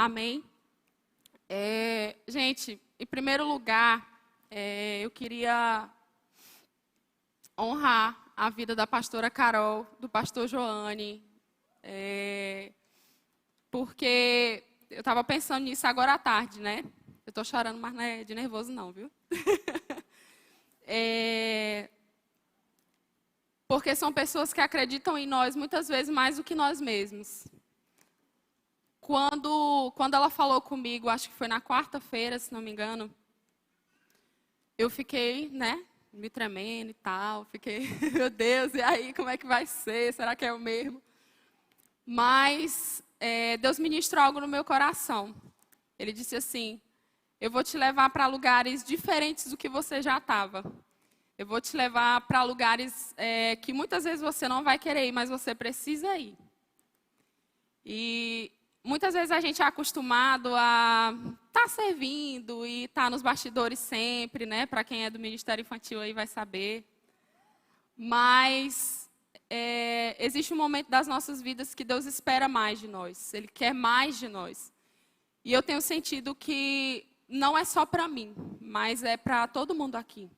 Amém? Gente, em primeiro lugar, eu queria honrar a vida da pastora Carol, do pastor Joane, porque eu estava pensando nisso agora à tarde, né? Eu estou chorando, mas não é de nervoso não, viu? Porque são pessoas que acreditam em nós muitas vezes mais do que nós mesmos. Quando ela falou comigo, acho que foi na quarta-feira, se não me engano, eu fiquei, né, me tremendo e tal. Fiquei, meu Deus, e aí, como é que vai ser? Será que é o mesmo? Mas Deus ministrou algo no meu coração. Ele disse assim, eu vou te levar para lugares diferentes do que você já estava. Eu vou te levar para lugares que muitas vezes você não vai querer ir, mas você precisa ir. E muitas vezes a gente é acostumado a estar servindo e estar nos bastidores sempre, né? Para quem é do Ministério Infantil aí vai saber. Mas existe um momento das nossas vidas que Deus espera mais de nós. Ele quer mais de nós. E eu tenho sentido que não é só para mim, mas é para todo mundo aqui.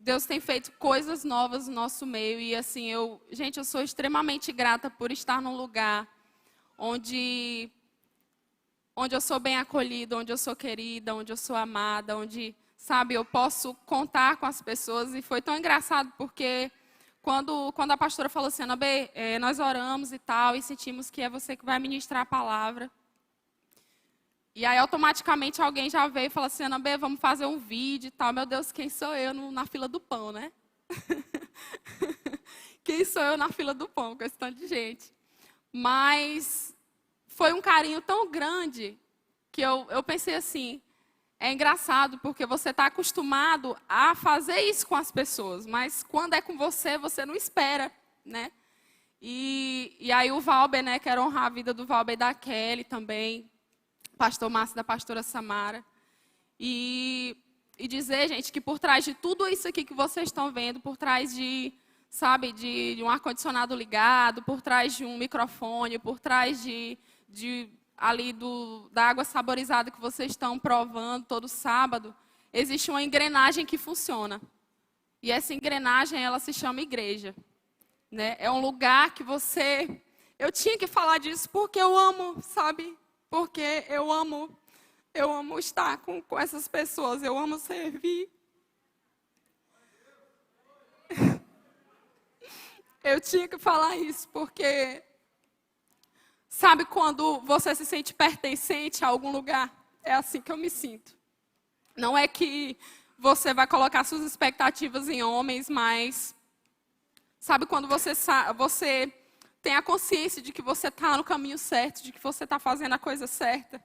Deus tem feito coisas novas no nosso meio e assim, eu sou extremamente grata por estar num lugar onde eu sou bem acolhida, onde eu sou querida, onde eu sou amada, onde, sabe, eu posso contar com as pessoas. E foi tão engraçado porque quando a pastora falou assim, Ana B, nós oramos e tal e sentimos que é você que vai ministrar a palavra. E aí, automaticamente, alguém já veio e falou assim, Ana B, vamos fazer um vídeo e tal. Meu Deus, quem sou eu na fila do pão, né? Quem sou eu na fila do pão, com esse tanto de gente? Mas foi um carinho tão grande que eu pensei assim, é engraçado porque você está acostumado a fazer isso com as pessoas, mas quando é com você, você não espera, né? E aí o Valber, né, quero honrar a vida do Valber e da Kelly também, pastor Márcio da pastora Samara, e dizer, gente, que por trás de tudo isso aqui que vocês estão vendo, por trás de, sabe, de um ar-condicionado ligado, por trás de um microfone, por trás ali da água saborizada que vocês estão provando todo sábado, existe uma engrenagem que funciona. E essa engrenagem, ela se chama igreja. Né? É um lugar que você... Eu tinha que falar disso porque eu amo, sabe? Porque eu amo estar com essas pessoas, eu amo servir. Eu tinha que falar isso porque, sabe quando você se sente pertencente a algum lugar? É assim que eu me sinto. Não é que você vai colocar suas expectativas em homens, mas sabe quando você tem a consciência de que você está no caminho certo, de que você está fazendo a coisa certa?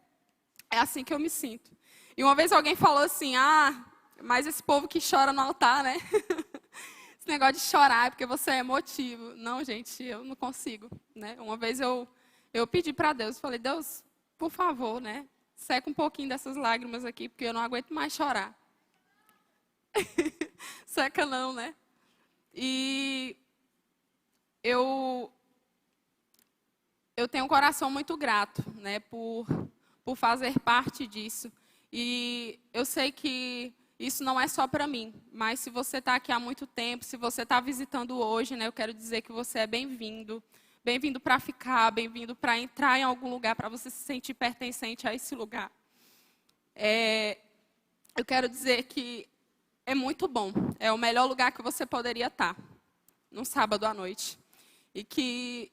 É assim que eu me sinto. E uma vez alguém falou assim, mas esse povo que chora no altar, né? Esse negócio de chorar é porque você é emotivo. Não, gente, eu não consigo. Né? Uma vez eu pedi para Deus, falei, Deus, por favor, né? Seca um pouquinho dessas lágrimas aqui, porque eu não aguento mais chorar. Seca não, né? E eu tenho um coração muito grato, né, por fazer parte disso. E eu sei que isso não é só para mim, mas se você está aqui há muito tempo, se você está visitando hoje, né, eu quero dizer que você é bem-vindo. Bem-vindo para ficar, bem-vindo para entrar em algum lugar, para você se sentir pertencente a esse lugar. Eu quero dizer que é muito bom, é o melhor lugar que você poderia estar, num sábado à noite. E que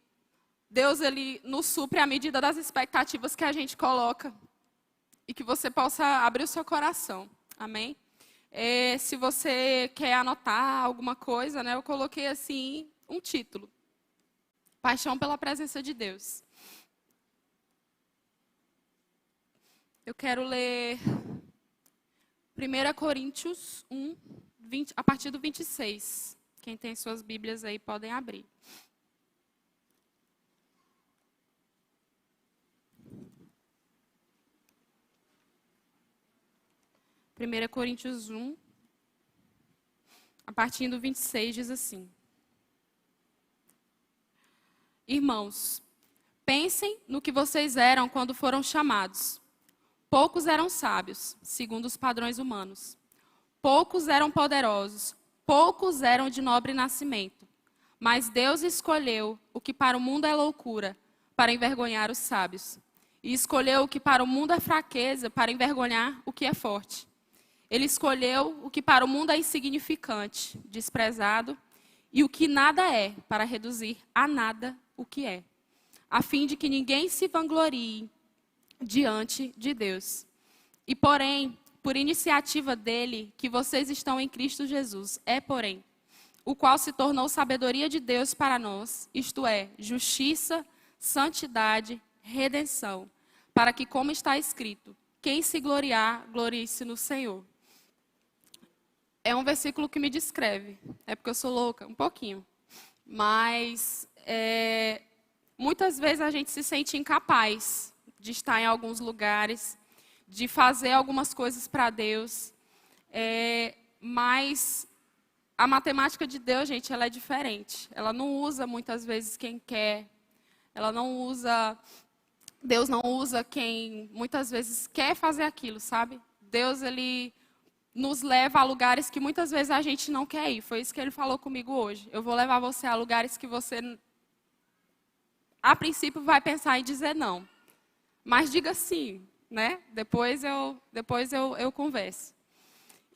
Deus, Ele nos supre à medida das expectativas que a gente coloca. E que você possa abrir o seu coração. Amém? Se você quer anotar alguma coisa, né, eu coloquei assim um título. Paixão pela presença de Deus. Eu quero ler 1 Coríntios 1, 20, a partir do 26. Quem tem suas Bíblias aí podem abrir. Primeira Coríntios 1, a partir do 26, diz assim. Irmãos, Pensem no que vocês eram quando foram chamados. Poucos eram sábios, segundo os padrões humanos. Poucos eram poderosos, poucos eram de nobre nascimento. Mas Deus escolheu o que para o mundo é loucura, para envergonhar os sábios. E escolheu o que para o mundo é fraqueza, para envergonhar o que é forte. Ele escolheu o que para o mundo é insignificante, desprezado, e o que nada é, para reduzir a nada o que é, a fim de que ninguém se vanglorie diante de Deus. E porém, por iniciativa dele, que vocês estão em Cristo Jesus, porém, o qual se tornou sabedoria de Deus para nós, isto é, justiça, santidade, redenção, para que, como está escrito, quem se gloriar, glorie-se no Senhor. É um versículo que me descreve. É porque eu sou louca, um pouquinho. Mas muitas vezes a gente se sente incapaz de estar em alguns lugares, de fazer algumas coisas para Deus. Mas a matemática de Deus, gente, ela é diferente. Ela não usa muitas vezes quem quer. Ela não usa... Deus não usa quem muitas vezes quer fazer aquilo, sabe? Deus, ele nos leva a lugares que muitas vezes a gente não quer ir. Foi isso que ele falou comigo hoje. Eu vou levar você a lugares que você, a princípio, vai pensar em dizer não. Mas diga sim, né? Depois eu converso.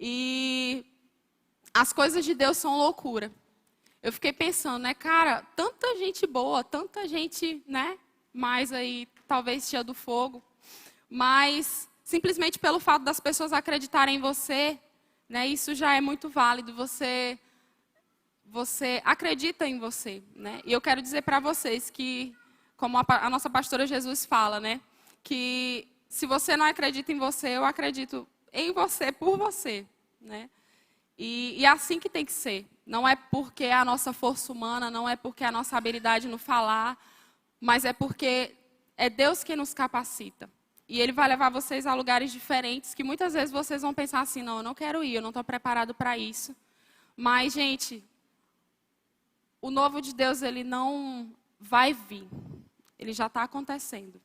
E as coisas de Deus são loucura. Eu fiquei pensando, né, cara, tanta gente boa, tanta gente, né, mais aí, talvez cheia do fogo, mas simplesmente pelo fato das pessoas acreditarem em você, né, isso já é muito válido, você acredita em você, né? E eu quero dizer para vocês que, como a nossa pastora Jesus fala, né, que se você não acredita em você, eu acredito em você, por você, né? E é assim que tem que ser. Não é porque é a nossa força humana, não é porque é a nossa habilidade no falar, mas é porque é Deus que nos capacita. E Ele vai levar vocês a lugares diferentes, que muitas vezes vocês vão pensar assim, não, eu não quero ir, eu não estou preparado para isso. Mas, gente, o novo de Deus, ele não vai vir. Ele já está acontecendo.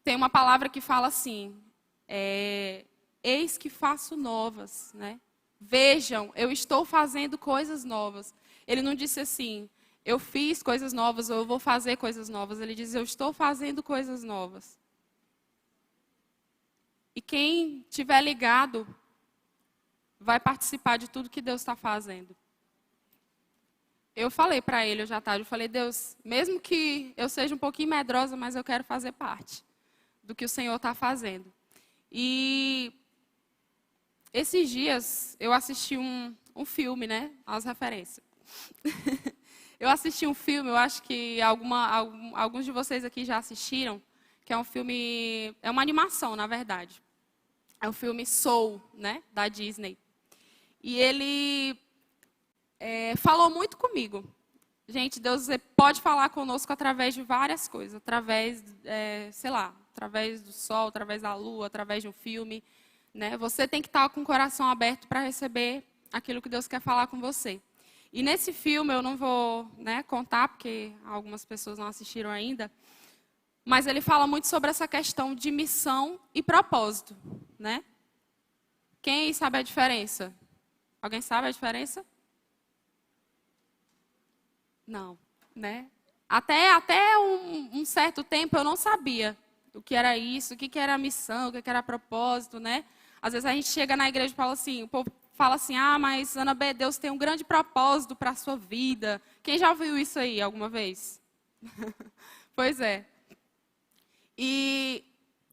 Tem uma palavra que fala assim, eis que faço novas, né? Vejam, eu estou fazendo coisas novas. Ele não disse assim, eu fiz coisas novas ou eu vou fazer coisas novas. Ele diz, eu estou fazendo coisas novas. E quem estiver ligado vai participar de tudo que Deus está fazendo. Eu falei para ele hoje à tarde, eu falei, Deus, mesmo que eu seja um pouquinho medrosa, mas eu quero fazer parte do que o Senhor está fazendo. E esses dias eu assisti um filme, né? As referências. Eu assisti um filme, eu acho que alguns de vocês aqui já assistiram, que é um filme, é uma animação, na verdade. É o filme Soul, né? Da Disney. E ele falou muito comigo. Gente, Deus pode falar conosco através de várias coisas. Através, sei lá, através do sol, através da lua, através de um filme. Né? Você tem que estar com o coração aberto para receber aquilo que Deus quer falar com você. E nesse filme, eu não vou, né, contar, porque algumas pessoas não assistiram ainda, mas ele fala muito sobre essa questão de missão e propósito. Né? Quem sabe a diferença? Alguém sabe a diferença? Não. Né? Até um certo tempo eu não sabia o que era isso, o que era missão, o que era propósito, né? Às vezes a gente chega na igreja e fala assim, o povo fala assim, mas Ana B, Deus tem um grande propósito para a sua vida. Quem já ouviu isso aí alguma vez? Pois é. E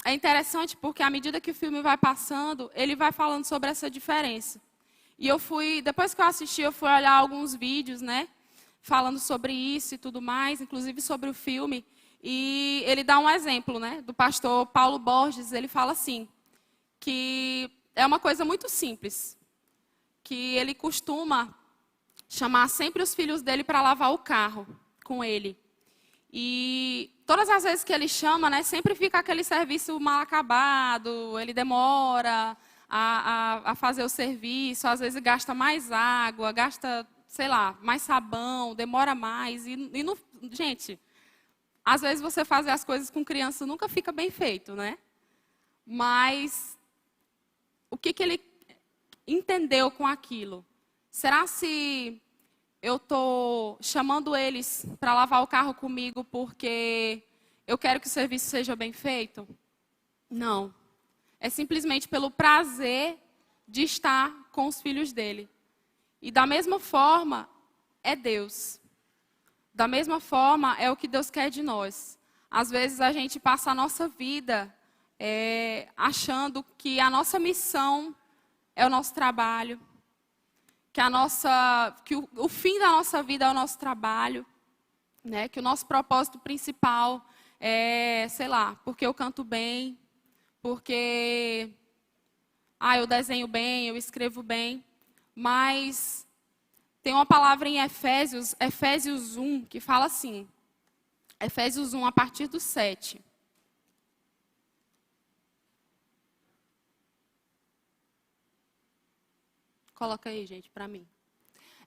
é interessante porque à medida que o filme vai passando, ele vai falando sobre essa diferença. E depois que eu assisti, eu fui olhar alguns vídeos, né? Falando sobre isso e tudo mais, inclusive sobre o filme. E ele dá um exemplo, né? Do pastor Paulo Borges, ele fala assim, que é uma coisa muito simples, que ele costuma chamar sempre os filhos dele para lavar o carro com ele. E todas as vezes que ele chama, né, sempre fica aquele serviço mal acabado, ele demora a fazer o serviço, às vezes gasta mais água, gasta, sei lá, mais sabão, demora mais. Gente, Às vezes você fazer as coisas com criança nunca fica bem feito, né? Mas o que ele entendeu com aquilo? Será se eu estou chamando eles para lavar o carro comigo porque eu quero que o serviço seja bem feito? Não. É simplesmente pelo prazer de estar com os filhos dele. E da mesma forma, é Deus. Da mesma forma, é o que Deus quer de nós. Às vezes a gente passa a nossa vida achando que a nossa missão é o nosso trabalho, que o fim da nossa vida é o nosso trabalho, né? Que o nosso propósito principal é, sei lá, porque eu canto bem, porque eu desenho bem, eu escrevo bem. Mas tem uma palavra em Efésios 1, que fala assim, Efésios 1, a partir do 7. Coloca aí, gente, para mim.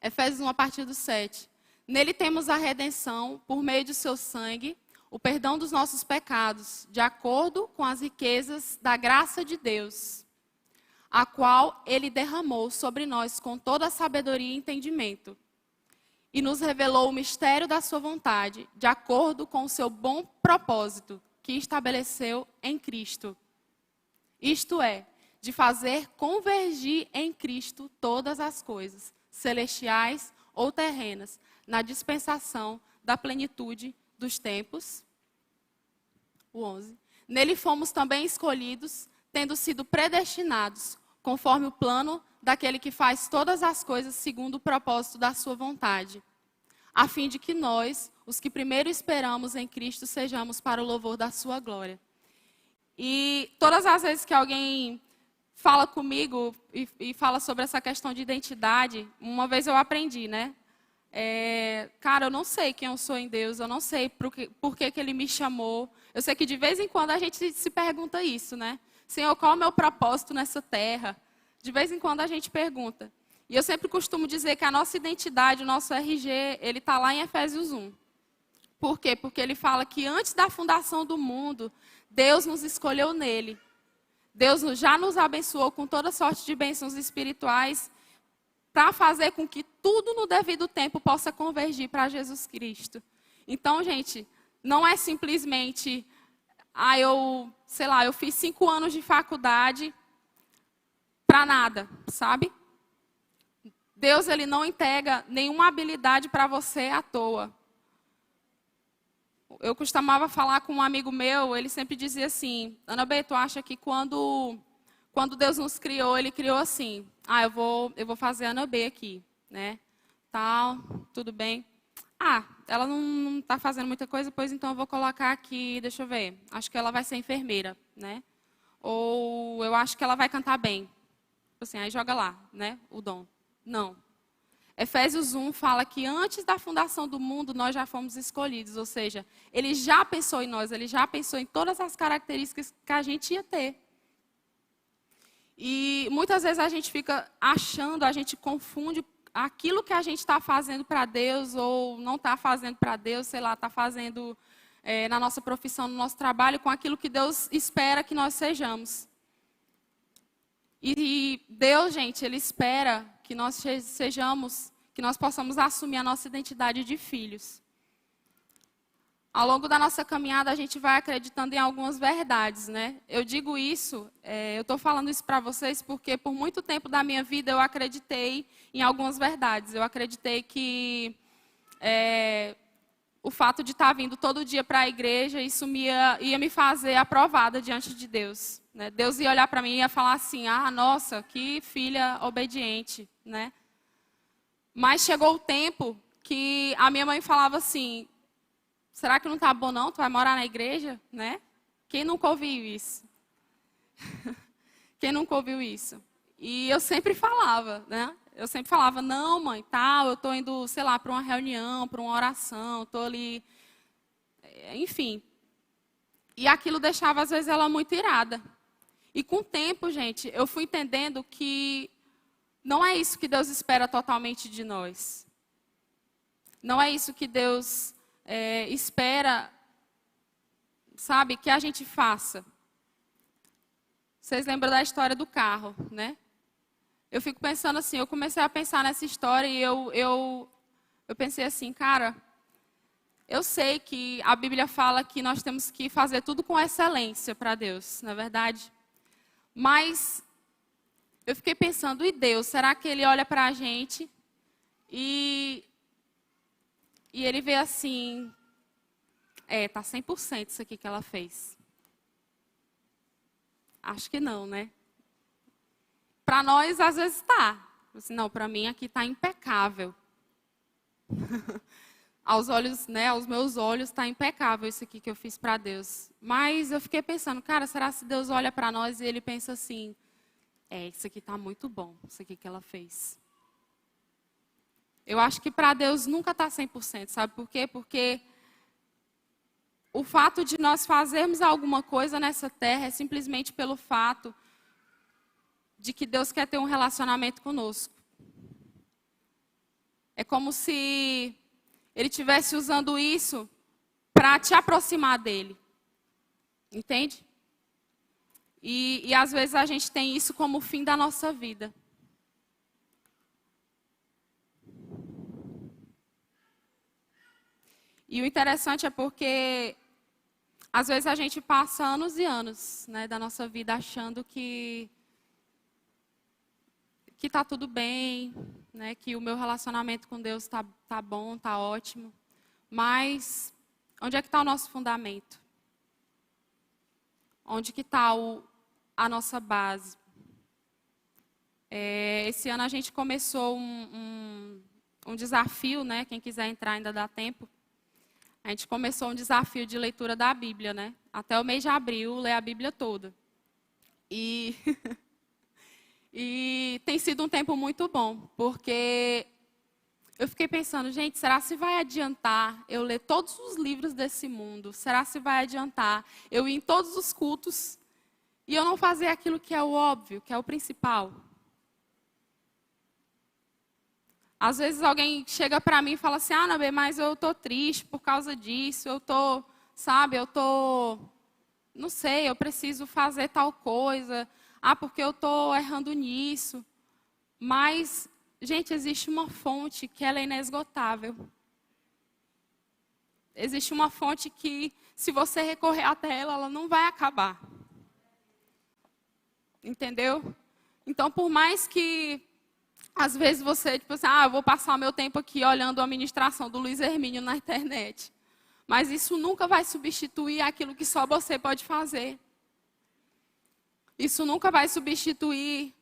Efésios 1, a partir do 7. Nele temos a redenção, por meio de seu sangue, o perdão dos nossos pecados, de acordo com as riquezas da graça de Deus, a qual ele derramou sobre nós com toda a sabedoria e entendimento, e nos revelou o mistério da sua vontade, de acordo com o seu bom propósito, que estabeleceu em Cristo. Isto é, de fazer convergir em Cristo todas as coisas, celestiais ou terrenas, na dispensação da plenitude dos tempos. O 11. Nele fomos também escolhidos, tendo sido predestinados, conforme o plano daquele que faz todas as coisas segundo o propósito da sua vontade, a fim de que nós, os que primeiro esperamos em Cristo, sejamos para o louvor da sua glória. E todas as vezes que alguém fala comigo e fala sobre essa questão de identidade, uma vez eu aprendi, né? Cara, eu não sei quem eu sou em Deus, eu não sei por que Ele me chamou. Eu sei que de vez em quando a gente se pergunta isso, né? Senhor, qual é o meu propósito nessa terra? De vez em quando a gente pergunta. E eu sempre costumo dizer que a nossa identidade, o nosso RG, ele está lá em Efésios 1. Por quê? Porque ele fala que antes da fundação do mundo, Deus nos escolheu nele. Deus já nos abençoou com toda sorte de bênçãos espirituais para fazer com que tudo no devido tempo possa convergir para Jesus Cristo. Então, gente, não é simplesmente, eu fiz 5 anos de faculdade para nada, sabe? Deus, ele não entrega nenhuma habilidade para você à toa. Eu costumava falar com um amigo meu, ele sempre dizia assim, Ana B, tu acha que quando Deus nos criou, ele criou assim, eu vou fazer a Ana B aqui, né? Tal, tudo bem. Ela não está fazendo muita coisa, pois então eu vou colocar aqui, deixa eu ver, acho que ela vai ser enfermeira, né? Ou eu acho que ela vai cantar bem. Assim, aí joga lá, né, o dom. Não. Efésios 1 fala que antes da fundação do mundo, nós já fomos escolhidos. Ou seja, ele já pensou em nós, ele já pensou em todas as características que a gente ia ter. E muitas vezes a gente fica achando, a gente confunde aquilo que a gente está fazendo para Deus ou não está fazendo para Deus, sei lá, está fazendo na nossa profissão, no nosso trabalho, com aquilo que Deus espera que nós sejamos. E Deus, gente, ele espera que nós sejamos, que nós possamos assumir a nossa identidade de filhos. Ao longo da nossa caminhada, a gente vai acreditando em algumas verdades, né? Eu digo isso, eu estou falando isso para vocês porque por muito tempo da minha vida eu acreditei em algumas verdades. Eu acreditei que o fato de estar vindo todo dia para a igreja, isso ia me fazer aprovada diante de Deus. Né? Deus ia olhar para mim e ia falar assim, nossa, que filha obediente. Né? Mas chegou o tempo que a minha mãe falava assim, será que não está bom não? Tu vai morar na igreja? Né? Quem nunca ouviu isso? Quem nunca ouviu isso? E eu sempre falava, né? Eu sempre falava, não, mãe, tal, eu estou indo, sei lá, para uma reunião, para uma oração, estou ali, enfim. E aquilo deixava, às vezes, ela muito irada. E com o tempo, gente, eu fui entendendo que não é isso que Deus espera totalmente de nós. Não é isso que Deus espera sabe, que a gente faça. Vocês lembram da história do carro, né? Eu fico pensando assim, eu comecei a pensar nessa história e eu pensei assim, cara, eu sei que a Bíblia fala que nós temos que fazer tudo com excelência para Deus, não é verdade? Mas eu fiquei pensando, e Deus, será que Ele olha para a gente e Ele vê assim, tá 100% isso aqui que ela fez? Acho que não, né? Para nós, às vezes está. Assim, não, para mim aqui está impecável. Aos olhos, né, aos meus olhos está impecável isso aqui que eu fiz para Deus. Mas eu fiquei pensando, cara, será que Deus olha para nós e Ele pensa assim, isso aqui está muito bom, isso aqui que ela fez. Eu acho que para Deus nunca está 100%, sabe por quê? Porque o fato de nós fazermos alguma coisa nessa terra é simplesmente pelo fato de que Deus quer ter um relacionamento conosco. É como se Ele estivesse usando isso para te aproximar dEle. Entende? E às vezes a gente tem isso como o fim da nossa vida. E o interessante é porque às vezes a gente passa anos e anos, né, da nossa vida achando que está tudo bem, né, que o meu relacionamento com Deus tá bom, tá ótimo. Mas onde é que está o nosso fundamento? Onde que está a nossa base? Esse ano a gente começou um desafio, né? Quem quiser entrar ainda dá tempo. A gente começou um desafio de leitura da Bíblia, né? Até o mês de abril, ler a Bíblia toda. E tem sido um tempo muito bom, porque eu fiquei pensando, gente, será se vai adiantar eu ler todos os livros desse mundo? Será se vai adiantar eu ir em todos os cultos e eu não fazer aquilo que é o óbvio, que é o principal? Às vezes alguém chega para mim e fala assim, Nabê, mas eu estou triste por causa disso, não sei, eu preciso fazer tal coisa, porque eu estou errando nisso. Mas, gente, existe uma fonte que ela é inesgotável. Existe uma fonte que, se você recorrer até ela, ela não vai acabar. Entendeu? Então, por mais que às vezes você, tipo assim, eu vou passar o meu tempo aqui olhando a ministração do Luiz Hermínio na internet. Mas isso nunca vai substituir aquilo que só você pode fazer. Isso nunca vai substituir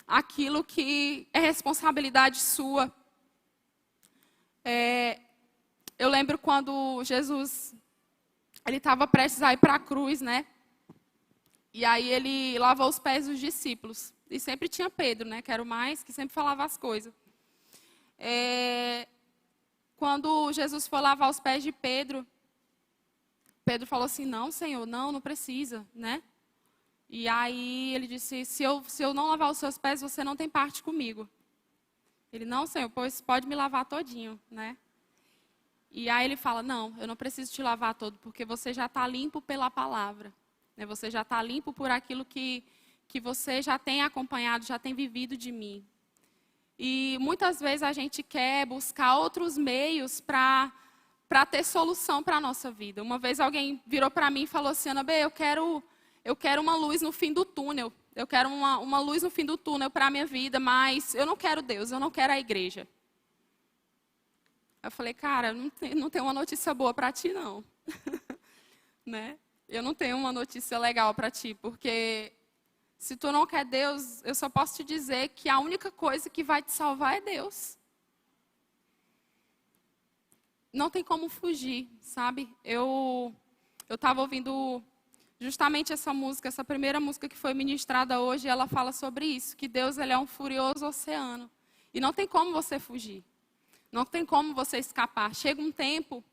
aquilo que é responsabilidade sua. Eu lembro quando Jesus ele estava prestes a ir para a cruz, né? E aí ele lavou os pés dos discípulos. E sempre tinha Pedro, né? Que era o mais, que sempre falava as coisas. Quando Jesus foi lavar os pés de Pedro, Pedro falou assim, não, Senhor, não precisa, né? E aí ele disse, se eu não lavar os seus pés, você não tem parte comigo. Ele, não, Senhor, pois pode me lavar todinho, né? E aí ele fala, não, eu não preciso te lavar todo, porque você já está limpo pela palavra. Né? Você já está limpo por aquilo que você já tem acompanhado, já tem vivido de mim. E muitas vezes a gente quer buscar outros meios para ter solução para a nossa vida. Uma vez alguém virou para mim e falou assim, Anabê, eu quero uma luz no fim do túnel. Eu quero uma luz no fim do túnel para a minha vida, mas eu não quero Deus, eu não quero a igreja. Eu falei, cara, não tenho uma notícia boa para ti, não. Né? Eu não tenho uma notícia legal para ti, porque se tu não quer Deus, eu só posso te dizer que a única coisa que vai te salvar é Deus. Não tem como fugir, sabe? Eu estava ouvindo justamente essa música, essa primeira música que foi ministrada hoje, ela fala sobre isso, que Deus ele é um furioso oceano. E não tem como você fugir. Não tem como você escapar. Chega um tempo,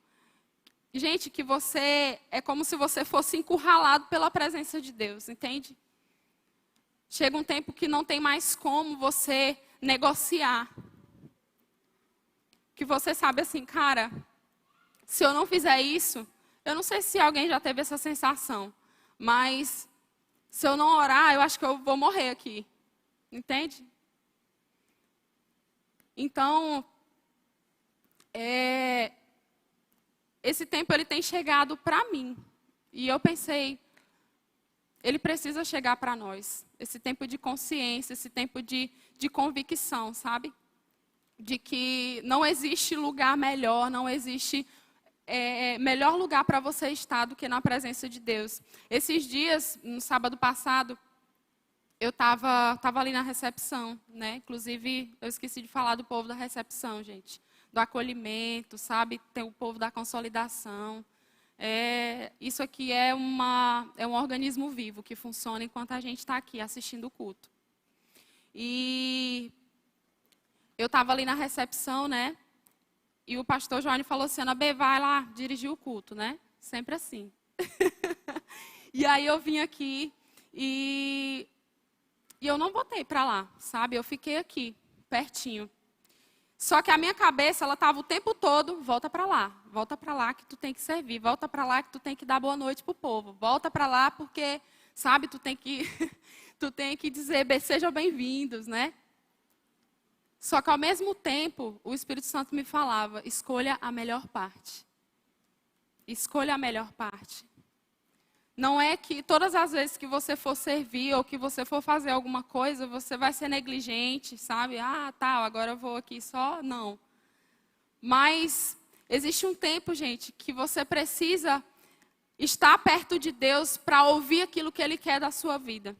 gente, que você é como se você fosse encurralado pela presença de Deus, entende? Chega um tempo que não tem mais como você negociar. Que você sabe assim, cara, se eu não fizer isso, Eu não sei se alguém já teve essa sensação, mas se eu não orar, eu acho que eu vou morrer aqui. Entende? Então, esse tempo ele tem chegado para mim. E eu pensei, ele precisa chegar para nós. Esse tempo de consciência, esse tempo de convicção, sabe? De que não existe lugar melhor, não existe melhor lugar para você estar do que na presença de Deus. Esses dias, no sábado passado, eu estava ali na recepção, né? Inclusive, eu esqueci de falar do povo da recepção, gente. Do acolhimento, sabe? Tem o povo da consolidação. Isso aqui é um organismo vivo que funciona enquanto a gente está aqui assistindo o culto. E eu estava ali na recepção, né? E o pastor Johnny falou assim, Ana B, vai lá dirigir o culto, né? Sempre assim. E aí eu vim aqui e eu não voltei para lá, sabe? Eu fiquei aqui, pertinho. Só que a minha cabeça, ela estava o tempo todo, volta para lá que tu tem que servir, volta para lá que tu tem que dar boa noite para o povo, volta para lá porque, sabe, tu tem que dizer, sejam bem-vindos, né? Só que ao mesmo tempo, o Espírito Santo me falava, escolha a melhor parte. Escolha a melhor parte. Não é que todas as vezes que você for servir ou que você for fazer alguma coisa, você vai ser negligente, sabe? Agora eu vou aqui só. Não. Mas existe um tempo, gente, que você precisa estar perto de Deus para ouvir aquilo que Ele quer da sua vida.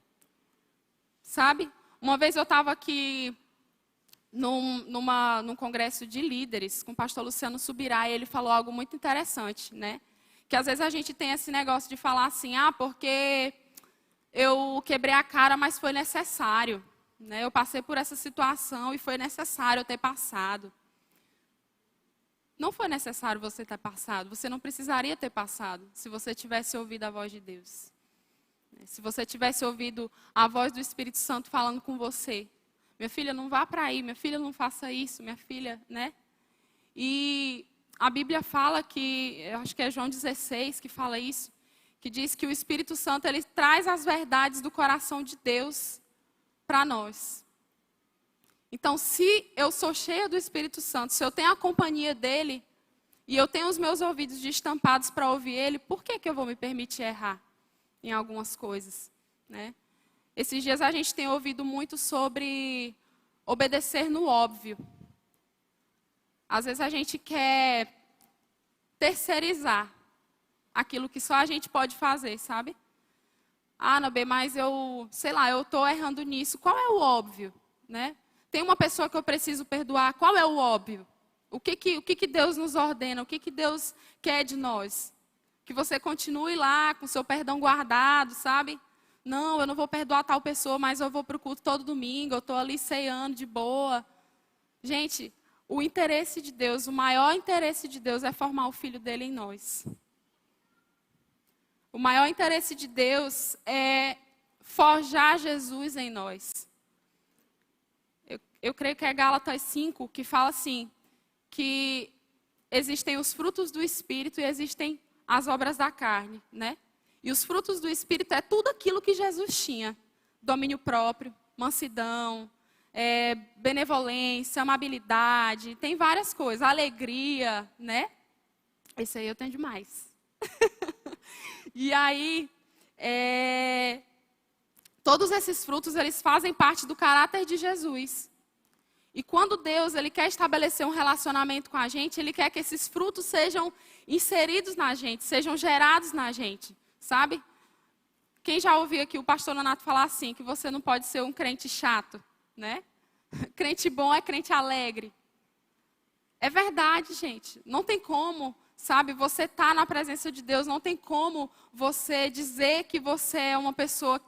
Sabe? Uma vez eu estava aqui num congresso de líderes com o pastor Luciano Subirá, e ele falou algo muito interessante, né? Que às vezes a gente tem esse negócio de falar assim, porque eu quebrei a cara, mas foi necessário, né? Eu passei por essa situação e foi necessário eu ter passado. Não foi necessário você ter passado, você não precisaria ter passado, se você tivesse ouvido a voz de Deus. Se você tivesse ouvido a voz do Espírito Santo falando com você. Minha filha, não vá para aí, minha filha, não faça isso, minha filha, né? E a Bíblia fala que, eu acho que é João 16 que fala isso, que diz que o Espírito Santo, ele traz as verdades do coração de Deus para nós. Então, se eu sou cheia do Espírito Santo, se eu tenho a companhia dele, e eu tenho os meus ouvidos destampados para ouvir ele, por que eu vou me permitir errar em algumas coisas, né? Esses dias a gente tem ouvido muito sobre obedecer no óbvio. Às vezes a gente quer terceirizar aquilo que só a gente pode fazer, sabe? Ana B, mas eu estou errando nisso. Qual é o óbvio, né? Tem uma pessoa que eu preciso perdoar. Qual é o óbvio? O que Deus nos ordena? O que Deus quer de nós? Que você continue lá com o seu perdão guardado, sabe? Não, eu não vou perdoar tal pessoa, mas eu vou para o culto todo domingo, eu estou ali ceando de boa. Gente, o interesse de Deus, o maior interesse de Deus é formar o Filho dele em nós. O maior interesse de Deus é forjar Jesus em nós. Eu creio que é Gálatas 5, que fala assim, que existem os frutos do Espírito e existem as obras da carne, né? E os frutos do Espírito é tudo aquilo que Jesus tinha. Domínio próprio, mansidão, benevolência, amabilidade, tem várias coisas. Alegria, né? Esse aí eu tenho demais. E aí, todos esses frutos, eles fazem parte do caráter de Jesus. E quando Deus, ele quer estabelecer um relacionamento com a gente, ele quer que esses frutos sejam inseridos na gente, sejam gerados na gente. Sabe? Quem já ouviu aqui o pastor Nonato falar assim, que você não pode ser um crente chato, né? Crente bom é crente alegre. É verdade, gente. Não tem como, sabe? Você tá na presença de Deus, não tem como você dizer que você é uma pessoa,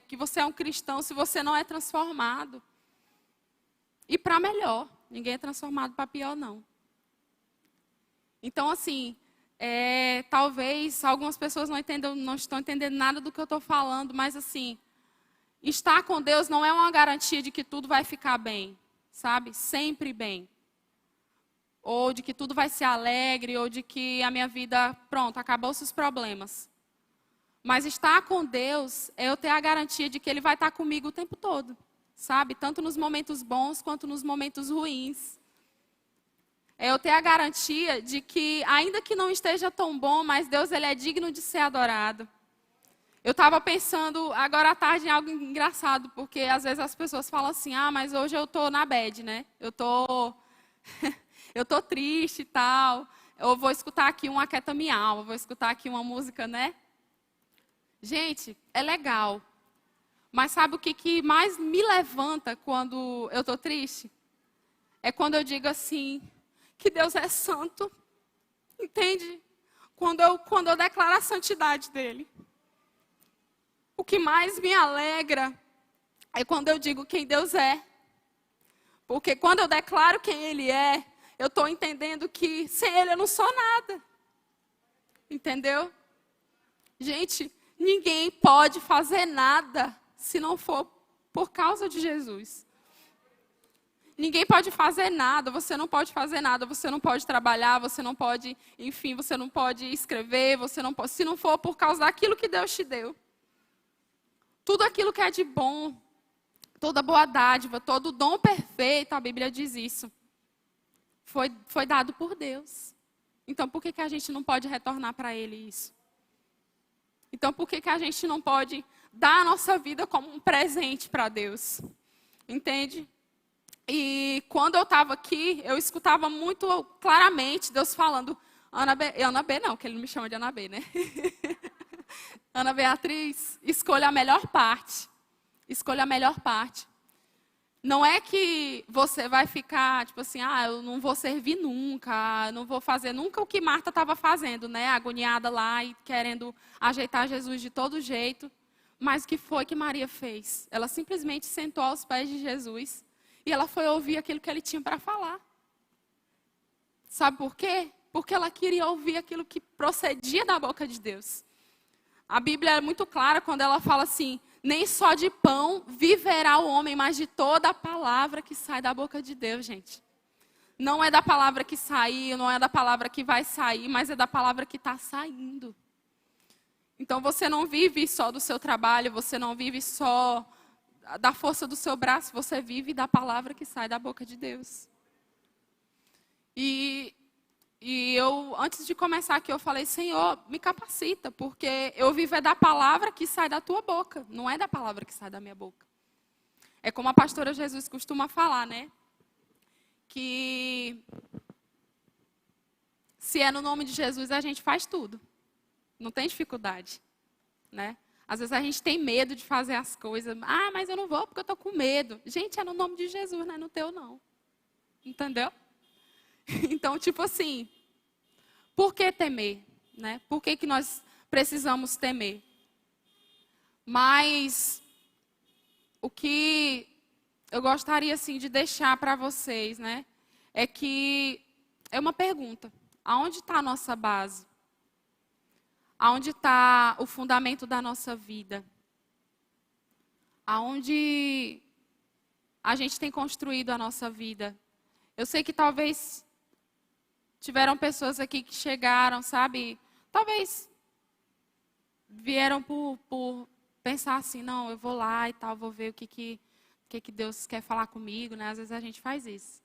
que você é um cristão, se você não é transformado. E para melhor. Ninguém é transformado para pior, não. Então, assim, talvez algumas pessoas não estão entendendo nada do que eu estou falando, mas assim, estar com Deus não é uma garantia de que tudo vai ficar bem, sabe? Sempre bem. ou de que tudo vai ser alegre, ou de que a minha vida, pronto, acabou-se os problemas. Mas estar com Deus é eu ter a garantia de que Ele vai estar comigo o tempo todo, sabe? Tanto nos momentos bons quanto nos momentos ruins. É eu ter a garantia de que, ainda que não esteja tão bom, mas Deus Ele é digno de ser adorado. Eu estava pensando agora à tarde em algo engraçado, porque às vezes as pessoas falam assim, mas hoje eu estou na bad, né? Eu tô triste e tal. Eu vou escutar aqui um Aquieta Minha Alma, vou escutar aqui uma música, né? Gente, é legal. Mas sabe o que mais me levanta quando eu estou triste? É quando eu digo assim, que Deus é santo. Entende? Quando eu declaro a santidade dEle. O que mais me alegra é quando eu digo quem Deus é. Porque quando eu declaro quem Ele é, eu estou entendendo que sem Ele eu não sou nada. Entendeu? Gente, ninguém pode fazer nada se não for por causa de Jesus. Ninguém pode fazer nada, você não pode fazer nada, você não pode trabalhar, você não pode, enfim, você não pode escrever, você não pode, se não for por causa daquilo que Deus te deu. Tudo aquilo que é de bom, toda boa dádiva, todo dom perfeito, a Bíblia diz isso, foi dado por Deus. Então, por que a gente não pode retornar para Ele isso? Então, por que a gente não pode dar a nossa vida como um presente para Deus? Entende? E quando eu estava aqui, eu escutava muito claramente Deus falando, Ana B não, que Ele não me chama de Ana B, né? Ana Beatriz, escolha a melhor parte. Escolha a melhor parte. Não é que você vai ficar, tipo assim, eu não vou servir nunca, não vou fazer nunca o que Marta estava fazendo, né? Agoniada lá e querendo ajeitar Jesus de todo jeito. Mas o que foi que Maria fez? Ela simplesmente sentou aos pés de Jesus e ela foi ouvir aquilo que Ele tinha para falar. Sabe por quê? Porque ela queria ouvir aquilo que procedia da boca de Deus. A Bíblia é muito clara quando ela fala assim, nem só de pão viverá o homem, mas de toda a palavra que sai da boca de Deus, gente. Não é da palavra que saiu, não é da palavra que vai sair, mas é da palavra que está saindo. Então você não vive só do seu trabalho, você não vive só da força do seu braço, você vive da palavra que sai da boca de Deus. E eu, antes de começar aqui, eu falei, Senhor, me capacita, porque eu vivo é da palavra que sai da tua boca, não é da palavra que sai da minha boca. É como a pastora Jesus costuma falar, né? Que se é no nome de Jesus, a gente faz tudo. Não tem dificuldade, né? Às vezes a gente tem medo de fazer as coisas. Mas eu não vou porque eu estou com medo. Gente, é no nome de Jesus, não é no teu, não. Entendeu? Então, tipo assim, por que temer? Né? Por que nós precisamos temer? Mas o que eu gostaria assim, de deixar para vocês, né, é que é uma pergunta. Aonde está a nossa base? Aonde está o fundamento da nossa vida? Aonde a gente tem construído a nossa vida? Eu sei que talvez tiveram pessoas aqui que chegaram, sabe? Talvez vieram por pensar assim, não, eu vou lá e tal, vou ver o que Deus quer falar comigo, né? Às vezes a gente faz isso.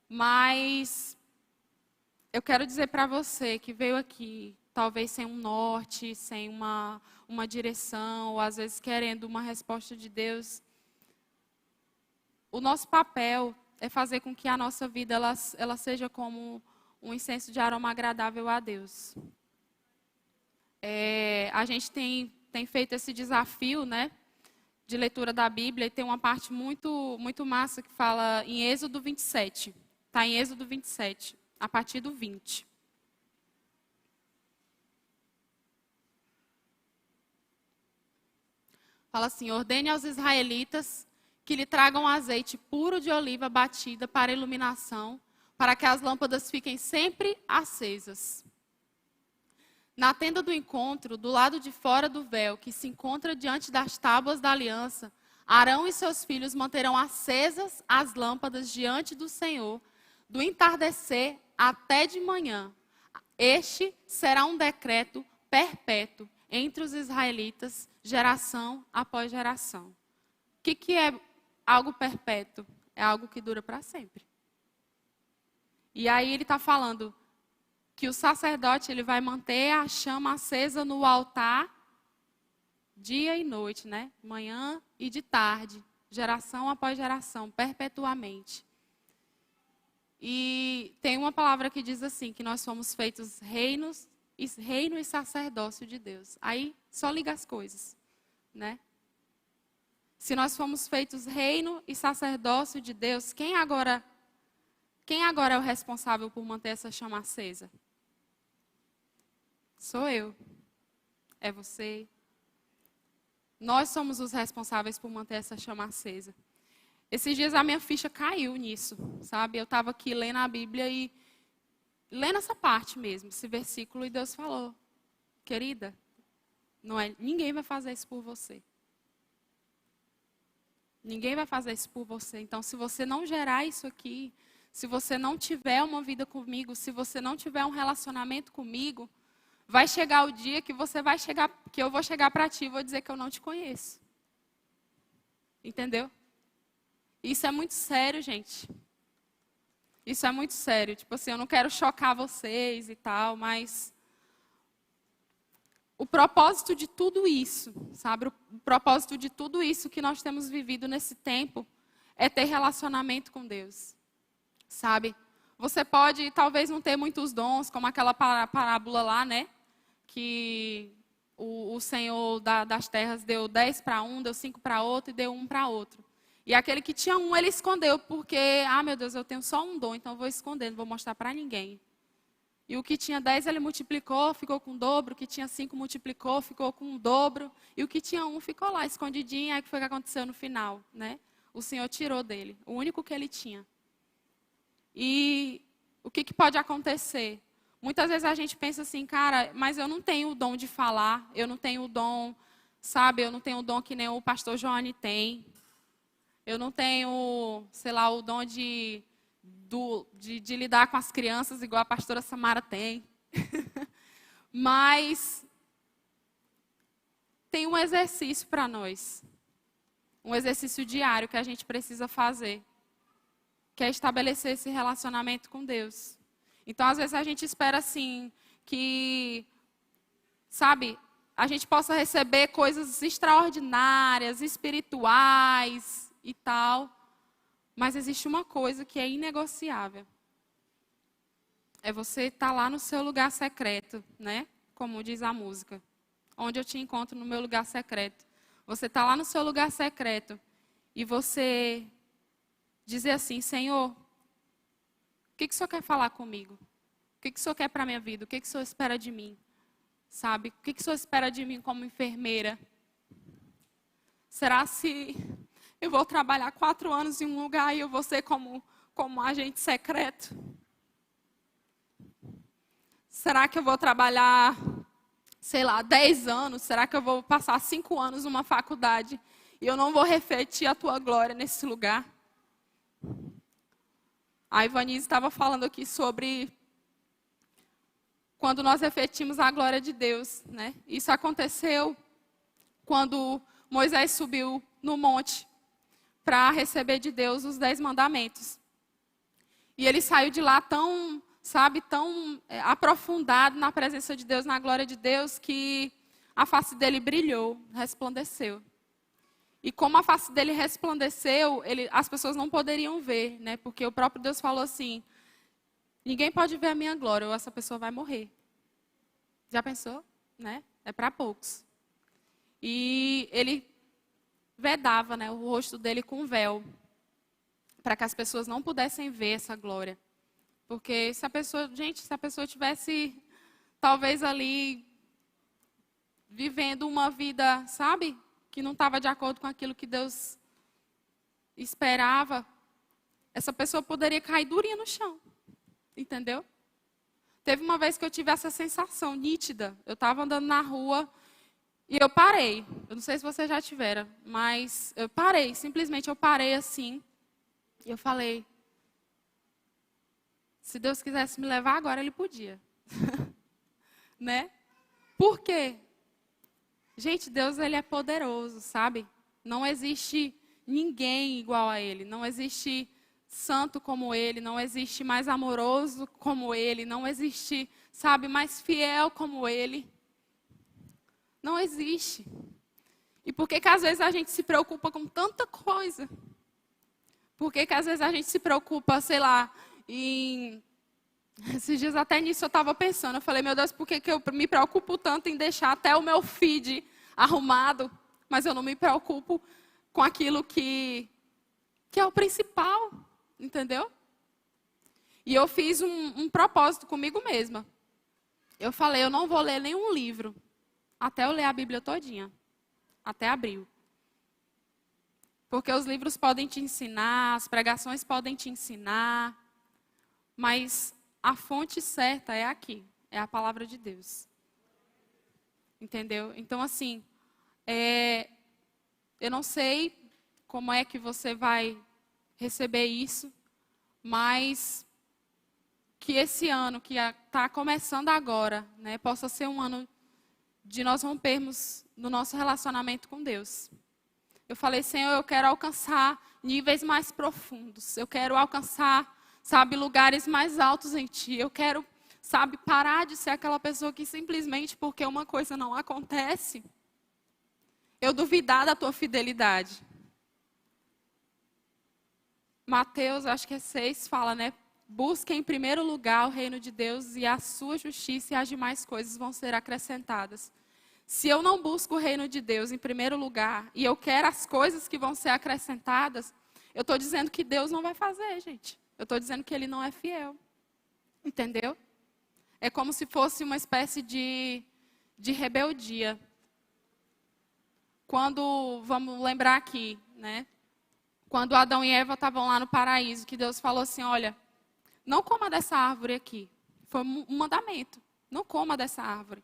Mas eu quero dizer para você que veio aqui, talvez sem um norte, sem uma direção, ou às vezes querendo uma resposta de Deus. O nosso papel é fazer com que a nossa vida ela seja como um incenso de aroma agradável a Deus. A gente tem feito esse desafio, né, de leitura da Bíblia, e tem uma parte muito, muito massa que fala em Êxodo 27. Está em Êxodo 27, a partir do 20. Fala assim, ordene aos israelitas que lhe tragam azeite puro de oliva batida para iluminação, para que as lâmpadas fiquem sempre acesas. Na tenda do encontro, do lado de fora do véu, que se encontra diante das tábuas da aliança, Arão e seus filhos manterão acesas as lâmpadas diante do Senhor, do entardecer até de manhã. Este será um decreto perpétuo entre os israelitas, geração após geração. O que é algo perpétuo? É algo que dura para sempre. E aí ele está falando que o sacerdote ele vai manter a chama acesa no altar dia e noite, né? Manhã e de tarde, geração após geração, perpetuamente. E tem uma palavra que diz assim, que nós somos feitos reino e sacerdócio de Deus. Aí só liga as coisas, né? Se nós fomos feitos reino e sacerdócio de Deus, quem agora é o responsável por manter essa chama acesa? Sou eu. É você. Nós somos os responsáveis por manter essa chama acesa. Esses dias a minha ficha caiu nisso, sabe? Eu estava aqui lendo a Bíblia e lendo essa parte mesmo, esse versículo, e Deus falou, querida, ninguém vai fazer isso por você. Ninguém vai fazer isso por você. Então, se você não gerar isso aqui, se você não tiver uma vida comigo, se você não tiver um relacionamento comigo, vai chegar o dia que que eu vou chegar para ti e vou dizer que eu não te conheço. Entendeu? Isso é muito sério, gente. Isso é muito sério. Tipo assim, eu não quero chocar vocês e tal, mas o propósito de tudo isso, sabe? O propósito de tudo isso que nós temos vivido nesse tempo é ter relacionamento com Deus, sabe? Você pode, talvez, não ter muitos dons, como aquela parábola lá, né? Que o Senhor das terras deu 10 para um, deu 5 para outro e deu 1 para outro. E aquele que tinha um, ele escondeu, porque, meu Deus, eu tenho só um dom, então eu vou esconder, não vou mostrar para ninguém. E o que tinha 10, ele multiplicou, ficou com o dobro. O que tinha 5, multiplicou, ficou com o dobro. E o que tinha 1, ficou lá, escondidinho. Aí que foi que aconteceu no final, né? O Senhor tirou dele, o único que ele tinha. E o que pode acontecer? Muitas vezes a gente pensa assim, cara, mas eu não tenho o dom de falar, eu não tenho o dom, sabe? Eu não tenho o dom que nem o pastor Johnny tem. Eu não tenho, sei lá, o dom de lidar com as crianças, igual a pastora Samara tem. Mas tem um exercício para nós. Um exercício diário que a gente precisa fazer. Que é estabelecer esse relacionamento com Deus. Então, às vezes, a gente espera assim, que, sabe, a gente possa receber coisas extraordinárias, espirituais e tal. Mas existe uma coisa que é inegociável. É você estar lá no seu lugar secreto, né? Como diz a música. Onde eu te encontro no meu lugar secreto. Você está lá no seu lugar secreto e você dizer assim, Senhor, o que o Senhor quer falar comigo? O que o Senhor quer para a minha vida? O que o Senhor espera de mim? Sabe? O que o Senhor espera de mim como enfermeira? Será se eu vou trabalhar 4 anos em um lugar e eu vou ser como agente secreto? Será que eu vou trabalhar, sei lá, 10 anos? Será que eu vou passar 5 anos numa faculdade e eu não vou refletir a tua glória nesse lugar? A Ivanise estava falando aqui sobre quando nós refletimos a glória de Deus, né? Isso aconteceu quando Moisés subiu no monte para receber de Deus os 10 mandamentos. E ele saiu de lá tão aprofundado na presença de Deus, na glória de Deus, que a face dele brilhou, resplandeceu. E como a face dele resplandeceu, as pessoas não poderiam ver, né? Porque o próprio Deus falou assim, ninguém pode ver a minha glória, ou essa pessoa vai morrer. Já pensou? Né? É para poucos. E ele vedava, né, o rosto dele com um véu, para que as pessoas não pudessem ver essa glória. Porque se a pessoa tivesse, talvez ali, vivendo uma vida, sabe, que não estava de acordo com aquilo que Deus esperava, essa pessoa poderia cair durinha no chão. Entendeu? Teve uma vez que eu tive essa sensação nítida. Eu estava andando na rua e eu parei. Eu não sei se vocês já tiveram, mas eu parei. Simplesmente eu parei assim. E eu falei, Se Deus quisesse me levar agora, Ele podia. Né? Por quê? Gente, Deus, Ele é poderoso, sabe? Não existe ninguém igual a Ele. Não existe santo como Ele. Não existe mais amoroso como Ele. Não existe, sabe, mais fiel como Ele. Não existe. E por que às vezes a gente se preocupa com tanta coisa? Por que às vezes a gente se preocupa, sei lá, em... Esses dias até nisso eu estava pensando. Eu falei, meu Deus, por que eu me preocupo tanto em deixar até o meu feed arrumado, mas eu não me preocupo com aquilo que é o principal, entendeu? E eu fiz um propósito comigo mesma. Eu falei, eu não vou ler nenhum livro até eu ler a Bíblia todinha, até abril. Porque os livros podem te ensinar, as pregações podem te ensinar, mas a fonte certa é aqui, é a palavra de Deus. Entendeu? Então, assim, eu não sei como é que você vai receber isso, mas que esse ano que está começando agora, né, possa ser um ano de nós rompermos no nosso relacionamento com Deus. Eu falei, Senhor, eu quero alcançar níveis mais profundos. Eu quero alcançar, sabe, lugares mais altos em Ti. Eu quero, sabe, parar de ser aquela pessoa que simplesmente porque uma coisa não acontece, eu duvidar da Tua fidelidade. Mateus, acho que é 6, fala, né? Busque em primeiro lugar o reino de Deus e a sua justiça e as demais coisas vão ser acrescentadas. Se eu não busco o reino de Deus em primeiro lugar e eu quero as coisas que vão ser acrescentadas, eu estou dizendo que Deus não vai fazer, gente. Eu estou dizendo que Ele não é fiel. Entendeu? É como se fosse uma espécie de rebeldia. Quando, vamos lembrar aqui, né? Quando Adão e Eva estavam lá no paraíso, que Deus falou assim, olha, não coma dessa árvore aqui. Foi um mandamento. Não coma dessa árvore.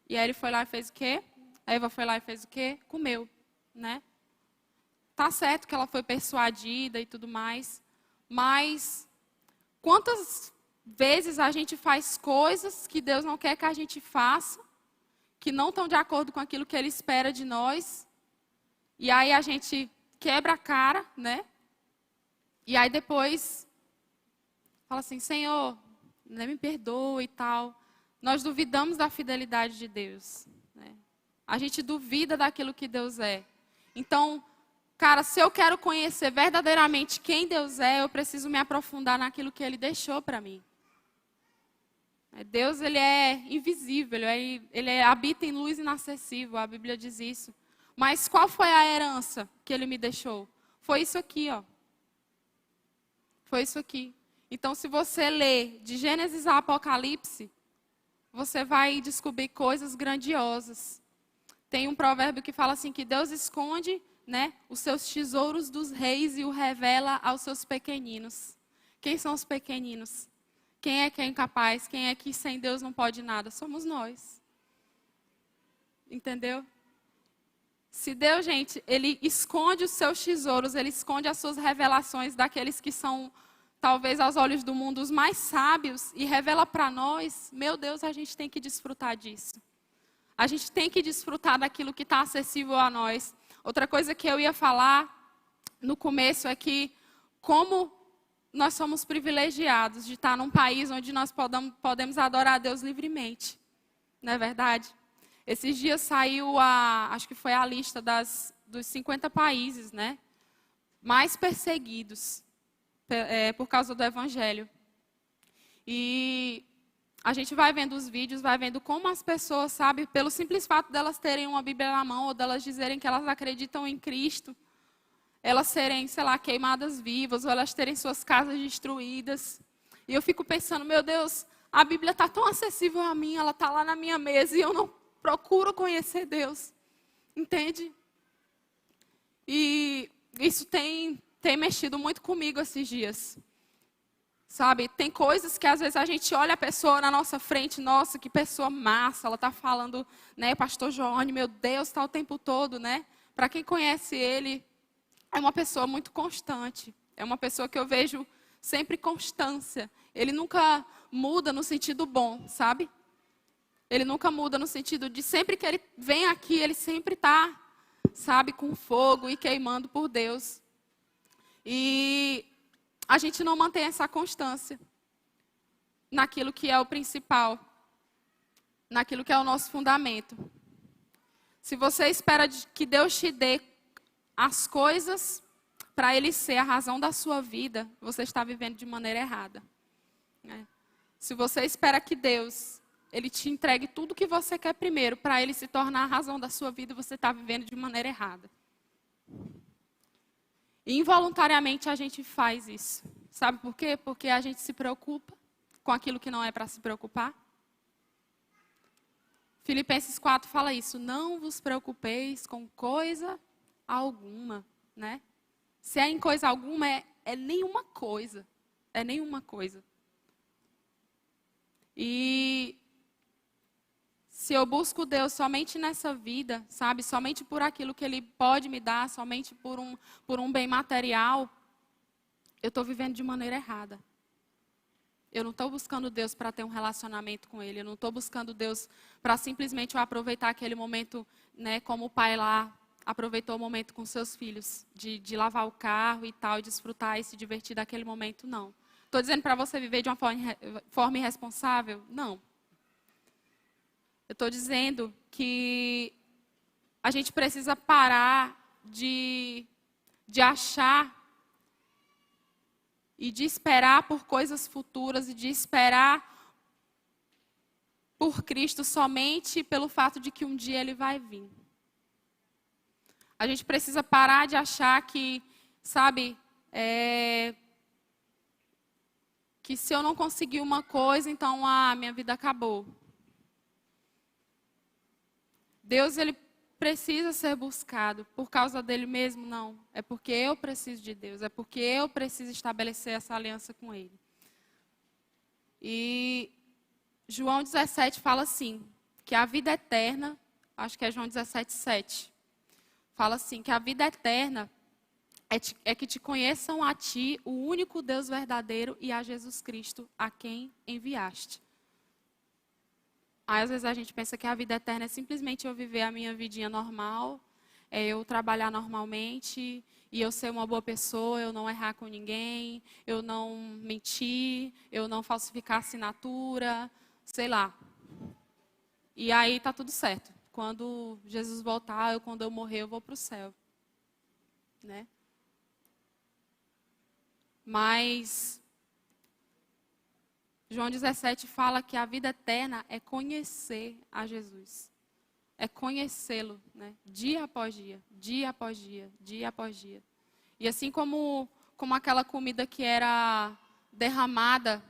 E aí ele foi lá e fez o quê? A Eva foi lá e fez o quê? Comeu, né? Tá certo que ela foi persuadida e tudo mais, mas quantas vezes a gente faz coisas que Deus não quer que a gente faça, que não estão de acordo com aquilo que Ele espera de nós, e aí a gente quebra a cara, né? E aí depois fala assim, Senhor, me perdoa e tal. Nós duvidamos da fidelidade de Deus. Né? A gente duvida daquilo que Deus é. Então, cara, se eu quero conhecer verdadeiramente quem Deus é, eu preciso me aprofundar naquilo que Ele deixou para mim. Deus, Ele é invisível, Ele habita em luz inacessível, a Bíblia diz isso. Mas qual foi a herança que Ele me deixou? Foi isso aqui, ó. Foi isso aqui. Então, se você ler de Gênesis a Apocalipse, você vai descobrir coisas grandiosas. Tem um provérbio que fala assim, que Deus esconde, né, os seus tesouros dos reis e o revela aos seus pequeninos. Quem são os pequeninos? Quem é incapaz? Quem é que sem Deus não pode nada? Somos nós. Entendeu? Se Deus, gente, Ele esconde os seus tesouros, Ele esconde as suas revelações daqueles que são, talvez aos olhos do mundo, os mais sábios, e revela para nós, meu Deus, a gente tem que desfrutar disso. A gente tem que desfrutar daquilo que está acessível a nós. Outra coisa que eu ia falar no começo é que, como nós somos privilegiados de estar num país onde nós podemos adorar a Deus livremente. Não é verdade? Esses dias saiu acho que foi a lista dos 50 países, né, mais perseguidos por causa do Evangelho. E a gente vai vendo os vídeos, vai vendo como as pessoas, sabe, pelo simples fato delas terem uma Bíblia na mão, ou delas dizerem que elas acreditam em Cristo, elas serem, sei lá, queimadas vivas, ou elas terem suas casas destruídas. E eu fico pensando, meu Deus, a Bíblia está tão acessível a mim, ela está lá na minha mesa, e eu não procuro conhecer Deus. Entende? E isso tem mexido muito comigo esses dias. Sabe, tem coisas que às vezes a gente olha a pessoa na nossa frente, nossa, que pessoa massa, ela está falando, né, pastor Joane, meu Deus, está o tempo todo, né? Para quem conhece ele, é uma pessoa muito constante. É uma pessoa que eu vejo, sempre constância. Ele nunca muda no sentido bom, sabe? Ele nunca muda no sentido de sempre que ele vem aqui, ele sempre está, sabe, com fogo e queimando por Deus. E a gente não mantém essa constância naquilo que é o principal, naquilo que é o nosso fundamento. Se você espera que Deus te dê as coisas para Ele ser a razão da sua vida, você está vivendo de maneira errada. Se você espera que Deus, Ele te entregue tudo que você quer primeiro, para Ele se tornar a razão da sua vida, você está vivendo de maneira errada. E involuntariamente a gente faz isso. Sabe por quê? Porque a gente se preocupa com aquilo que não é para se preocupar. Filipenses 4 fala isso. Não vos preocupeis com coisa alguma, né? Se é em coisa alguma, é nenhuma coisa. É nenhuma coisa. E se eu busco Deus somente nessa vida, sabe? Somente por aquilo que Ele pode me dar, somente por um bem material, eu estou vivendo de maneira errada. Eu não estou buscando Deus para ter um relacionamento com Ele. Eu não estou buscando Deus para simplesmente eu aproveitar aquele momento, né, como o pai lá aproveitou o momento com seus filhos, de lavar o carro e tal, e desfrutar e se divertir daquele momento, não. Estou dizendo para você viver de uma forma irresponsável? Não. Eu estou dizendo que a gente precisa parar de achar e de esperar por coisas futuras e de esperar por Cristo somente pelo fato de que um dia Ele vai vir. A gente precisa parar de achar que, sabe, que se eu não conseguir uma coisa, então, minha vida acabou. Deus, Ele precisa ser buscado por causa dele mesmo? Não. É porque eu preciso de Deus. É porque eu preciso estabelecer essa aliança com Ele. E João 17 fala assim, que a vida eterna, acho que é João 17, 7, fala assim, que a vida eterna é que te conheçam a ti, o único Deus verdadeiro, e a Jesus Cristo, a quem enviaste. Aí, às vezes, a gente pensa que a vida eterna é simplesmente eu viver a minha vidinha normal, eu trabalhar normalmente, e eu ser uma boa pessoa, eu não errar com ninguém, eu não mentir, eu não falsificar assinatura, sei lá. E aí está tudo certo. Quando Jesus voltar, quando eu morrer, eu vou para o céu. Né? Mas João 17 fala que a vida eterna é conhecer a Jesus. É conhecê-lo, né? Dia após dia, dia após dia, dia após dia. E assim como aquela comida que era derramada,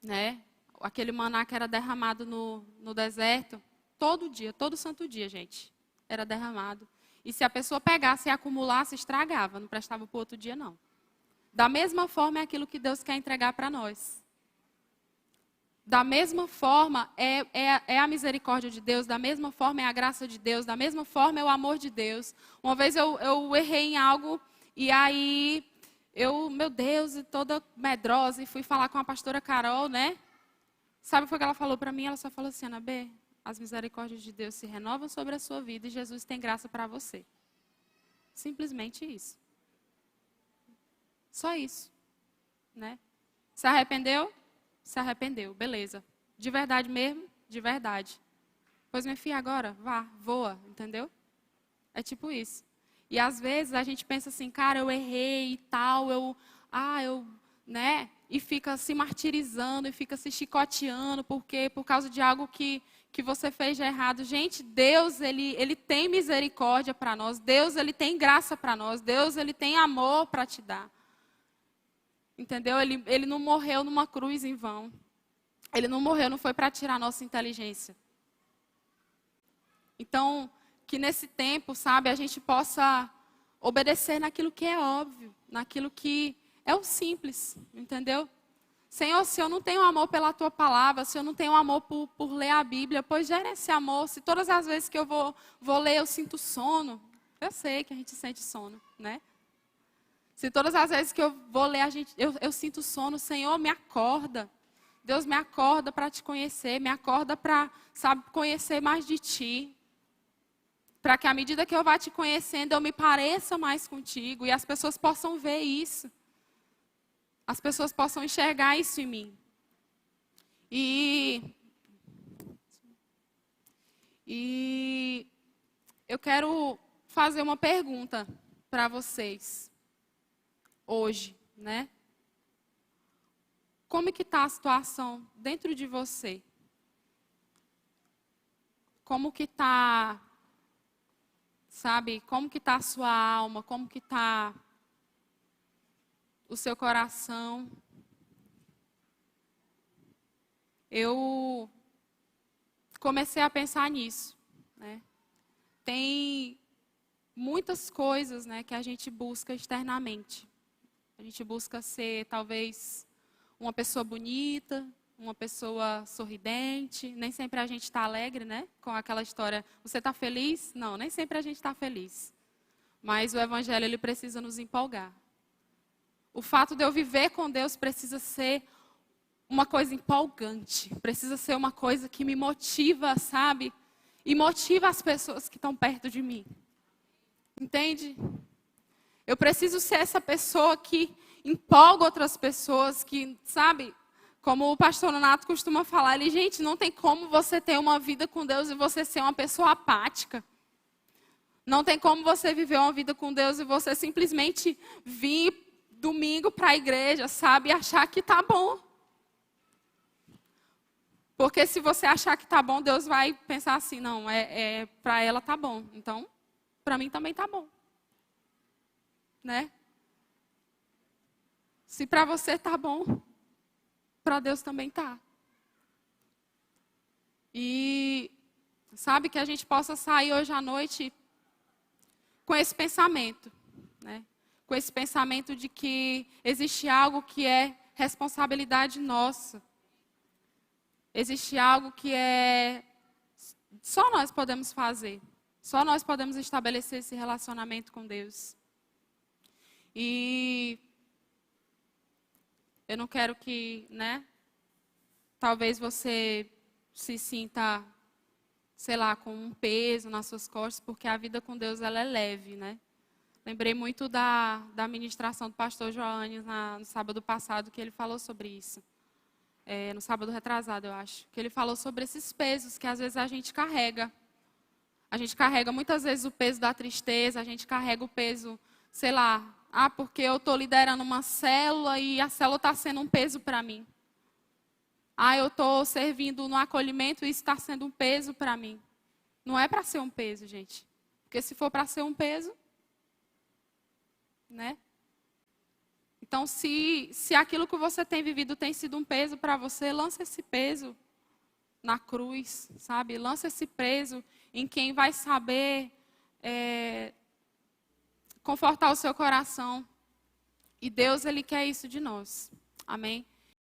né? Aquele maná que era derramado no deserto, todo dia, todo santo dia, gente, era derramado. E se a pessoa pegasse e acumulasse, estragava, não prestava para o outro dia, não. Da mesma forma é aquilo que Deus quer entregar para nós. Da mesma forma é a misericórdia de Deus, da mesma forma é a graça de Deus, da mesma forma é o amor de Deus. Uma vez eu errei em algo e aí meu Deus, toda medrosa, e fui falar com a pastora Carol, né? Sabe o que ela falou para mim? Ela só falou assim, Ana B, as misericórdias de Deus se renovam sobre a sua vida e Jesus tem graça para você. Simplesmente isso. Só isso. Né? Se arrependeu? Se arrependeu, beleza. De verdade mesmo? De verdade. Pois, minha filha, agora, vá, voa, entendeu? É tipo isso. E às vezes a gente pensa assim, cara, eu errei e tal, né? E fica se martirizando, e fica se chicoteando, porque por causa de algo que você fez de errado. Gente, Deus, ele tem misericórdia para nós. Deus, Ele tem graça para nós. Deus, Ele tem amor para te dar. Entendeu? Ele não morreu numa cruz em vão. Ele não morreu, não foi para tirar a nossa inteligência. Então, que nesse tempo, sabe, a gente possa obedecer naquilo que é óbvio, naquilo que é o simples, entendeu? Senhor, se eu não tenho amor pela Tua palavra, se eu não tenho amor por ler a Bíblia, pois gera esse amor. Se todas as vezes que eu vou ler eu sinto sono, eu sei que a gente sente sono, né? Se todas as vezes que eu vou ler, eu sinto sono, Senhor, me acorda. Deus, me acorda para te conhecer, me acorda para, sabe, conhecer mais de ti. Para que à medida que eu vá te conhecendo, eu me pareça mais contigo e as pessoas possam ver isso. As pessoas possam enxergar isso em mim. E eu quero fazer uma pergunta para vocês hoje, né? Como que está a situação dentro de você? Como que está, sabe? Como que está a sua alma? Como que está o seu coração? Eu comecei a pensar nisso, né? Tem muitas coisas, né, que a gente busca externamente. A gente busca ser, talvez, uma pessoa bonita, uma pessoa sorridente. Nem sempre a gente está alegre, né? Com aquela história, você está feliz? Não, nem sempre a gente está feliz. Mas o Evangelho, ele precisa nos empolgar. O fato de eu viver com Deus precisa ser uma coisa empolgante. Precisa ser uma coisa que me motiva, sabe? E motiva as pessoas que estão perto de mim. Entende? Eu preciso ser essa pessoa que empolga outras pessoas, que, sabe, como o pastor Nonato costuma falar, ele, gente, não tem como você ter uma vida com Deus e você ser uma pessoa apática. Não tem como você viver uma vida com Deus e você simplesmente vir domingo para a igreja, sabe, e achar que tá bom. Porque se você achar que tá bom, Deus vai pensar assim, não, para ela tá bom, então para mim também tá bom. Né? Se para você tá bom, para Deus também tá. E sabe, que a gente possa sair hoje à noite com esse pensamento, né? Com esse pensamento de que existe algo que é responsabilidade nossa. Existe algo que só nós podemos fazer. Só nós podemos estabelecer esse relacionamento com Deus. E eu não quero que, né, talvez você se sinta, sei lá, com um peso nas suas costas, porque a vida com Deus, ela é leve, né? Lembrei muito da ministração do pastor Joanes no sábado passado, que ele falou sobre isso. No sábado retrasado, eu acho. Que ele falou sobre esses pesos que às vezes a gente carrega. A gente carrega muitas vezes o peso da tristeza, a gente carrega o peso, sei lá, porque eu estou liderando uma célula e a célula está sendo um peso para mim. Eu estou servindo no acolhimento e isso está sendo um peso para mim. Não é para ser um peso, gente. Porque se for para ser um peso, né? Então, se aquilo que você tem vivido tem sido um peso para você, lança esse peso na cruz, sabe? Lança esse peso em quem vai saber confortar o seu coração. E Deus, Ele quer isso de nós. Amém?